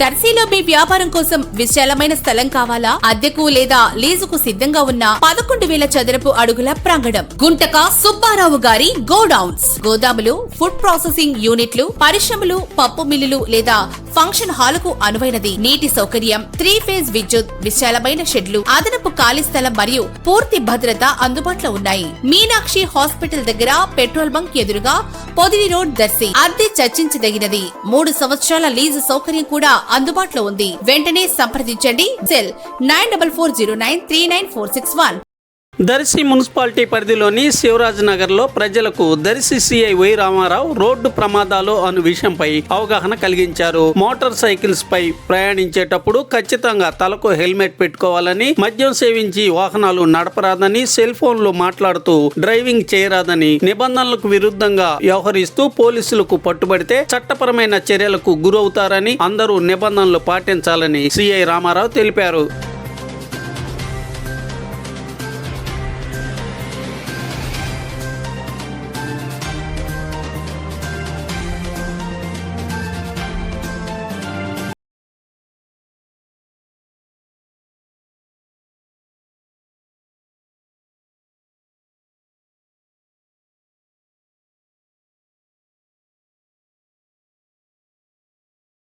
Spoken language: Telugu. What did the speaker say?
దర్శిలో మీ వ్యాపారం కోసం విశాలమైన స్థలం కావాలా? అద్దెకు లేదా లీజుకు సిద్ధంగా ఉన్న 11,000 చదరపు అడుగుల ప్రాంగణం. గుంటక సుబ్బారావు గారి గోడౌన్స్, గోదాములు, ఫుడ్ ప్రాసెసింగ్ యూనిట్లు, పరిశ్రమలు, పప్పు మిల్లులు లేదా ఫంక్షన్ హాలుకు అనువైనది. నీటి సౌకర్యం, 3 ఫేజ్ విద్యుత్, విశాలమైన షెడ్లు, అదనపు ఖాళీ స్థలం మరియు పూర్తి భద్రత అందుబాటులో ఉన్నాయి. మీనాక్షి హాస్పిటల్ దగ్గర పెట్రోల్ బంక్ ఎదురుగా పొదిలి రోడ్, దర్శి. అద్దె చర్చించదగినది. 3 సంవత్సరాల లీజు సౌకర్యం కూడా అందుబాటులో ఉంది. వెంటనే సంప్రదించండి. సెల్ 9440939461. దర్శి మున్సిపాలిటీ పరిధిలోని శివరాజ్ నగర్ లో ప్రజలకు Darsi CI Y Ramarao road ప్రమాదాలు అను విషయంపై అవగాహన కలిగించారు. మోటార్ సైకిల్స్ పై ప్రయాణించేటప్పుడు ఖచ్చితంగా తలకు హెల్మెట్ పెట్టుకోవాలని, మద్యం సేవించి వాహనాలు నడపరాదని, సెల్ ఫోన్లు మాట్లాడుతూ డ్రైవింగ్ చేయరాదని, నిబంధనలకు విరుద్ధంగా వ్యవహరిస్తూ పోలీసులకు పట్టుబడితే చట్టపరమైన చర్యలకు గురవుతారని అందరూ నిబంధనలు పాటించాలని సిఐ రామారావు తెలిపారు.